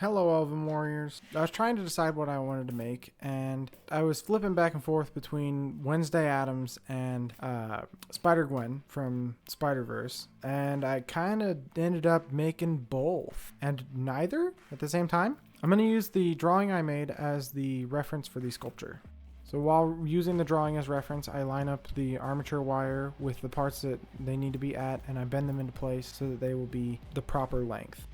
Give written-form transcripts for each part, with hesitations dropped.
Hello, Elven Warriors. I was trying to decide what I wanted to make, and I was flipping back and forth between Wednesday Addams and Spider Gwen from Spider-Verse, and I kind of ended up making both, and neither at the same time. I'm going to use the drawing I made as the reference for the sculpture. So while using the drawing as reference, I line up the armature wire with the parts that they need to be at, and I bend them into place so that they will be the proper length.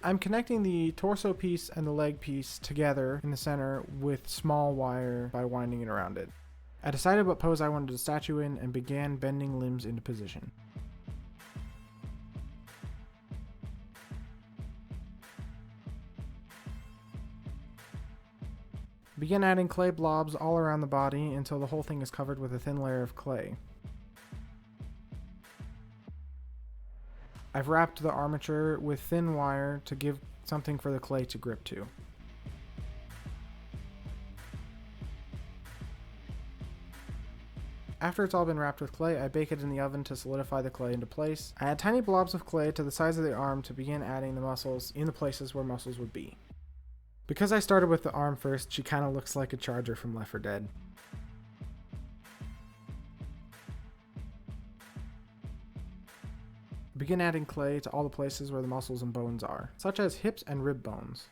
I'm connecting the torso piece and the leg piece together in the center with small wire by winding it around it. I decided what pose I wanted the statue in and began bending limbs into position. Begin adding clay blobs all around the body until the whole thing is covered with a thin layer of clay. I've wrapped the armature with thin wire to give something for the clay to grip to. After it's all been wrapped with clay, I bake it in the oven to solidify the clay into place. I add tiny blobs of clay to the size of the arm to begin adding the muscles in the places where muscles would be. Because I started with the arm first, she kind of looks like a Charger from Left 4 Dead. Begin adding clay to all the places where the muscles and bones are, such as hips and rib bones.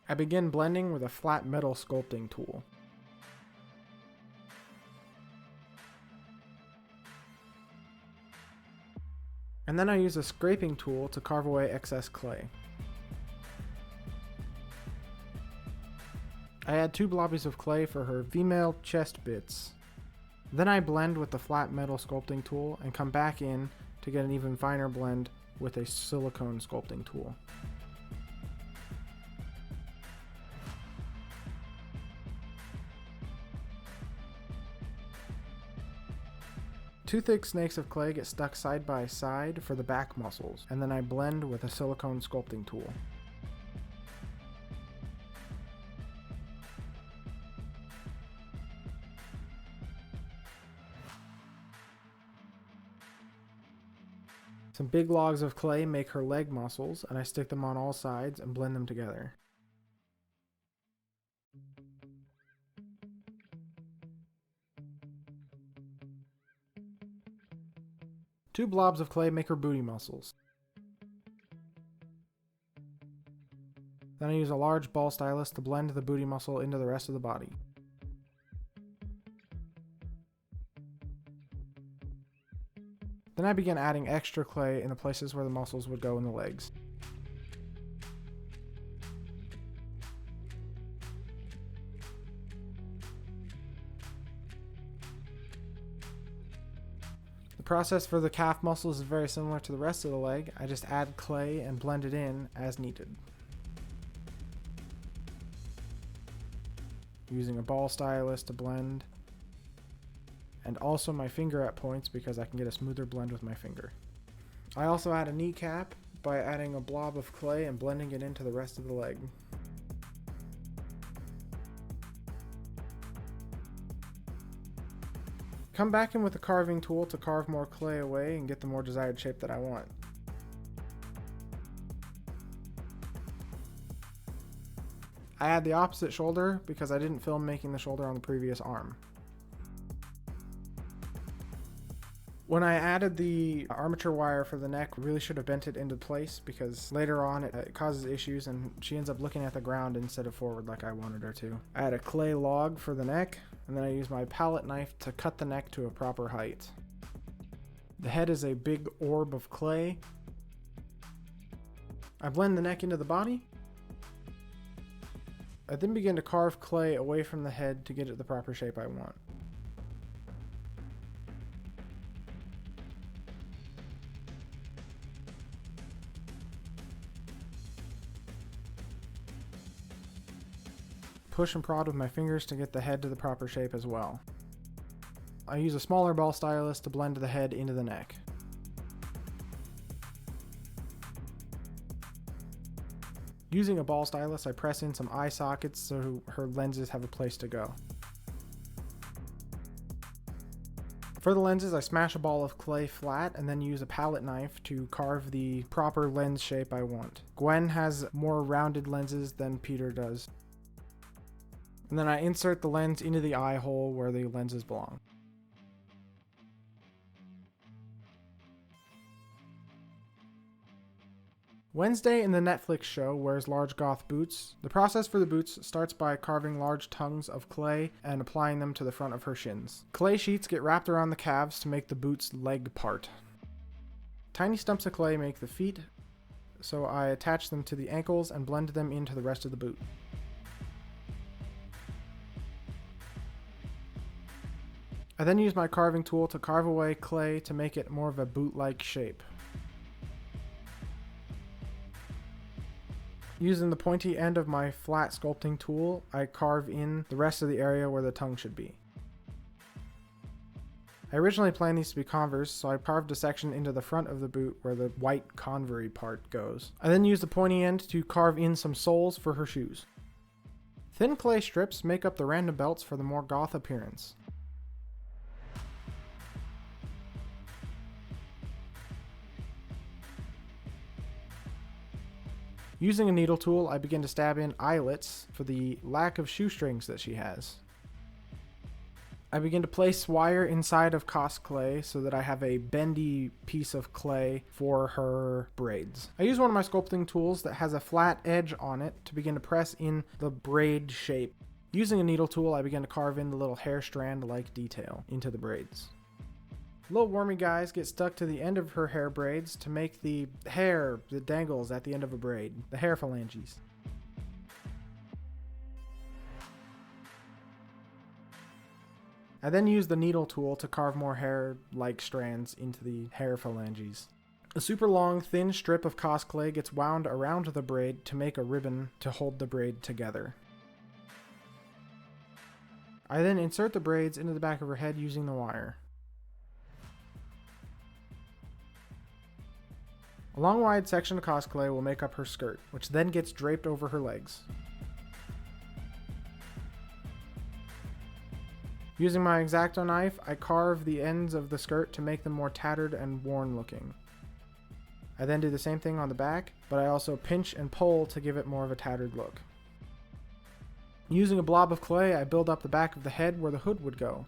I begin blending with a flat metal sculpting tool. And then I use a scraping tool to carve away excess clay. I add 2 blobbies of clay for her female chest bits. Then I blend with the flat metal sculpting tool and come back in to get an even finer blend with a silicone sculpting tool. Two thick snakes of clay get stuck side by side for the back muscles, and then I blend with a silicone sculpting tool. Some big logs of clay make her leg muscles, and I stick them on all sides and blend them together. Two blobs of clay make her booty muscles. Then I use a large ball stylus to blend the booty muscle into the rest of the body. Then I begin adding extra clay in the places where the muscles would go in the legs. The process for the calf muscles is very similar to the rest of the leg. I just add clay and blend it in as needed. Using a ball stylus to blend, and also my finger at points because I can get a smoother blend with my finger. I also add a kneecap by adding a blob of clay and blending it into the rest of the leg. Come back in with a carving tool to carve more clay away and get the more desired shape that I want. I add the opposite shoulder because I didn't film making the shoulder on the previous arm. When I added the armature wire for the neck, really should have bent it into place because later on it causes issues and she ends up looking at the ground instead of forward like I wanted her to. I add a clay log for the neck, and then I use my palette knife to cut the neck to a proper height. The head is a big orb of clay. I blend the neck into the body. I then begin to carve clay away from the head to get it the proper shape I want. Push and prod with my fingers to get the head to the proper shape as well. I use a smaller ball stylus to blend the head into the neck. Using a ball stylus, I press in some eye sockets so her lenses have a place to go. For the lenses, I smash a ball of clay flat and then use a palette knife to carve the proper lens shape I want. Gwen has more rounded lenses than Peter does. And then I insert the lens into the eye hole where the lenses belong. Wednesday in the Netflix show wears large goth boots. The process for the boots starts by carving large tongues of clay and applying them to the front of her shins. Clay sheets get wrapped around the calves to make the boot's leg part. Tiny stumps of clay make the feet, so I attach them to the ankles and blend them into the rest of the boot. I then use my carving tool to carve away clay to make it more of a boot-like shape. Using the pointy end of my flat sculpting tool, I carve in the rest of the area where the tongue should be. I originally planned these to be Converse, so I carved a section into the front of the boot where the white Converse part goes. I then used the pointy end to carve in some soles for her shoes. Thin clay strips make up the random belts for the more goth appearance. Using a needle tool, I begin to stab in eyelets for the lack of shoestrings that she has. I begin to place wire inside of Cos clay so that I have a bendy piece of clay for her braids. I use one of my sculpting tools that has a flat edge on it to begin to press in the braid shape. Using a needle tool, I begin to carve in the little hair strand-like detail into the braids. Little wormy guys get stuck to the end of her hair braids to make the hair that dangles at the end of a braid, the hair phalanges. I then use the needle tool to carve more hair-like strands into the hair phalanges. A super long, thin strip of Cos clay gets wound around the braid to make a ribbon to hold the braid together. I then insert the braids into the back of her head using the wire. A long wide section of Cos clay will make up her skirt, which then gets draped over her legs. Using my X-Acto knife, I carve the ends of the skirt to make them more tattered and worn looking. I then do the same thing on the back, but I also pinch and pull to give it more of a tattered look. Using a blob of clay, I build up the back of the head where the hood would go.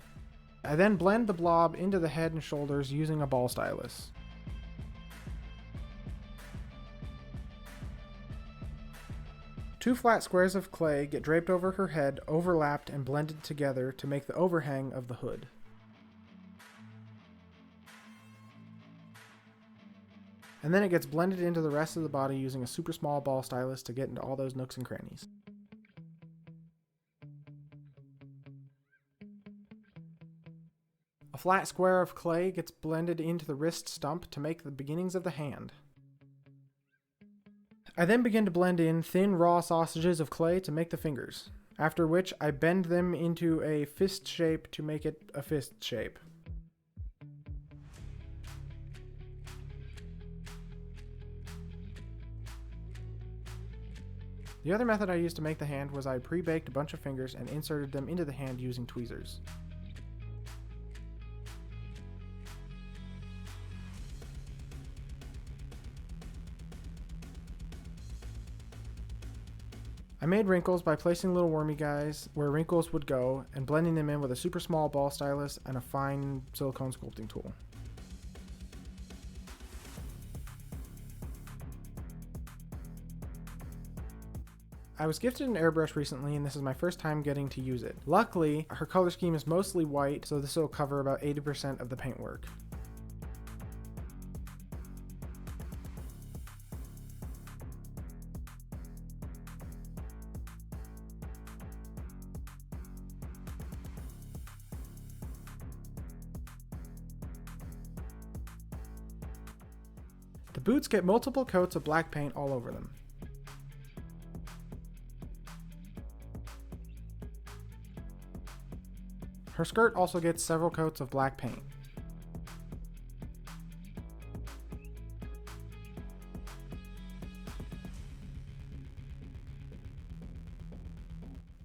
I then blend the blob into the head and shoulders using a ball stylus. Two flat squares of clay get draped over her head, overlapped and blended together to make the overhang of the hood. And then it gets blended into the rest of the body using a super small ball stylus to get into all those nooks and crannies. A flat square of clay gets blended into the wrist stump to make the beginnings of the hand. I then begin to blend in thin raw sausages of clay to make the fingers, after which I bend them into a fist shape to make it a fist shape. The other method I used to make the hand was I pre-baked a bunch of fingers and inserted them into the hand using tweezers. I made wrinkles by placing little wormy guys where wrinkles would go and blending them in with a super small ball stylus and a fine silicone sculpting tool. I was gifted an airbrush recently and this is my first time getting to use it. Luckily, her color scheme is mostly white, so this will cover about 80% of the paintwork. The boots get multiple coats of black paint all over them. Her skirt also gets several coats of black paint.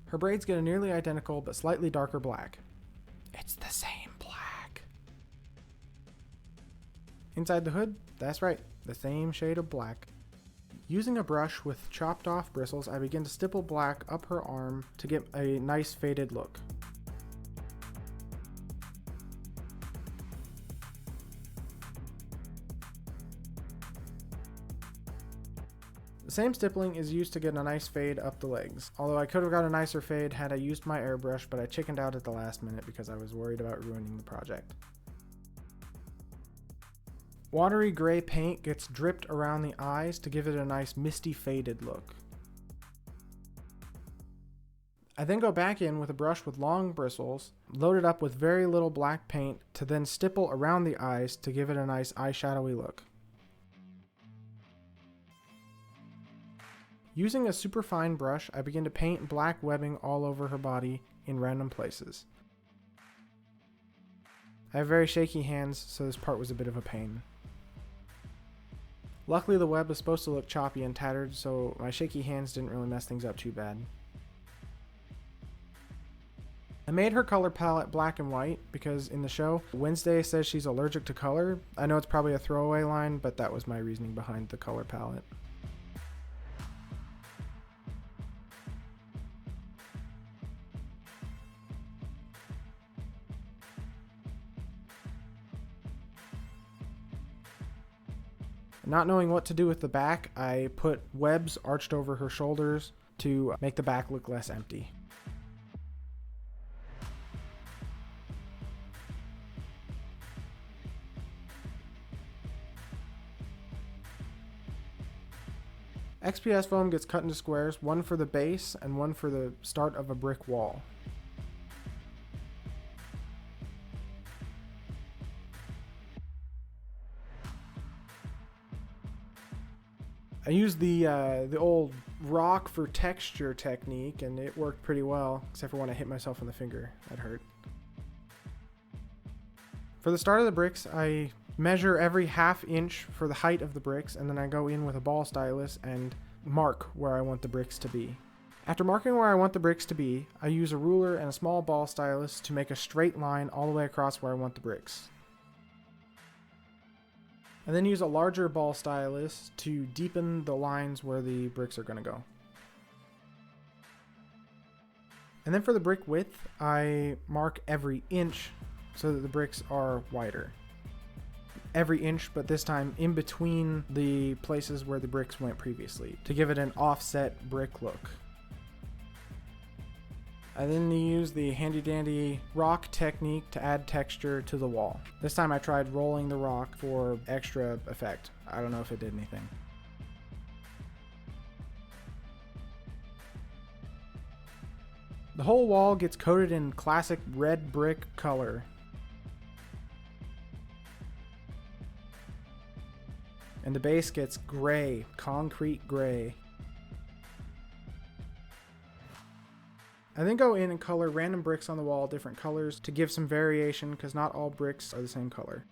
Her braids get a nearly identical but slightly darker black. It's the same black. Inside the hood, that's right, the same shade of black. Using a brush with chopped off bristles, I begin to stipple black up her arm to get a nice faded look. The same stippling is used to get a nice fade up the legs, although I could have got a nicer fade had I used my airbrush, but I chickened out at the last minute because I was worried about ruining the project. Watery gray paint gets dripped around the eyes to give it a nice misty faded look. I then go back in with a brush with long bristles, loaded up with very little black paint to then stipple around the eyes to give it a nice eyeshadowy look. Using a superfine brush, I begin to paint black webbing all over her body in random places. I have very shaky hands, so this part was a bit of a pain. Luckily the web was supposed to look choppy and tattered, so my shaky hands didn't really mess things up too bad. I made her color palette black and white because in the show, Wednesday says she's allergic to color. I know it's probably a throwaway line, but that was my reasoning behind the color palette. Not knowing what to do with the back, I put webs arched over her shoulders to make the back look less empty. XPS foam gets cut into squares, one for the base and one for the start of a brick wall. I used the old rock for texture technique, and it worked pretty well, except for when I hit myself in the finger. That hurt. For the start of the bricks, I measure every ½ inch for the height of the bricks, and then I go in with a ball stylus and mark where I want the bricks to be. After marking where I want the bricks to be, I use a ruler and a small ball stylus to make a straight line all the way across where I want the bricks. And then use a larger ball stylus to deepen the lines where the bricks are going to go. And then for the brick width, I mark every inch so that the bricks are wider. Every inch, but this time in between the places where the bricks went previously, to give it an offset brick look. I then use the handy dandy rock technique to add texture to the wall. This time I tried rolling the rock for extra effect. I don't know if it did anything. The whole wall gets coated in classic red brick color. And the base gets gray, concrete gray. I then go in and color random bricks on the wall different colors to give some variation because not all bricks are the same color.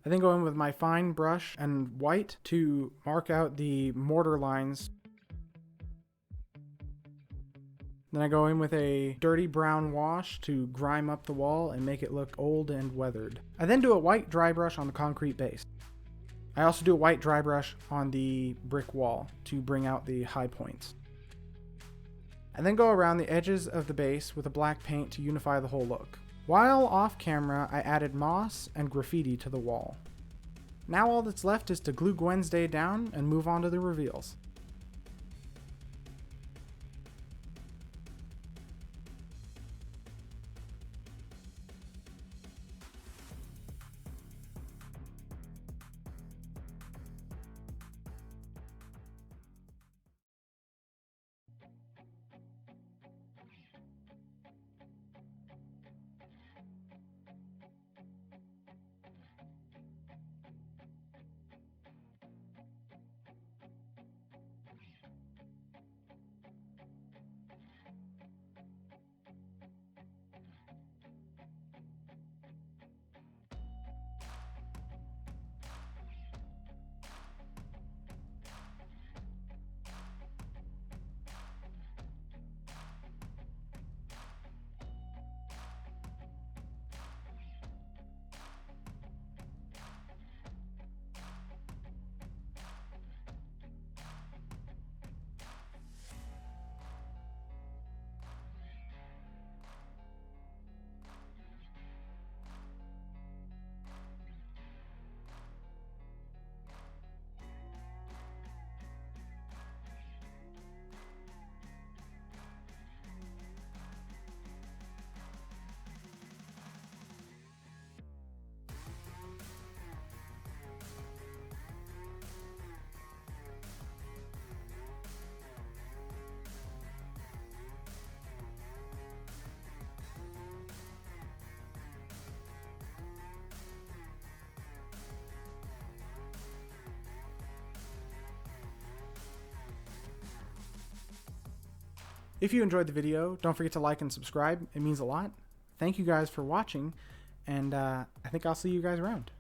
I then go in with my fine brush and white to mark out the mortar lines. Then I go in with a dirty brown wash to grime up the wall and make it look old and weathered. I then do a white dry brush on the concrete base. I also do a white dry brush on the brick wall to bring out the high points. I then go around the edges of the base with a black paint to unify the whole look. While off camera, I added moss and graffiti to the wall. Now all that's left is to glue Wednesday down and move on to the reveals. If you enjoyed the video, don't forget to like and subscribe. It means a lot. Thank you guys for watching, and I think I'll see you guys around.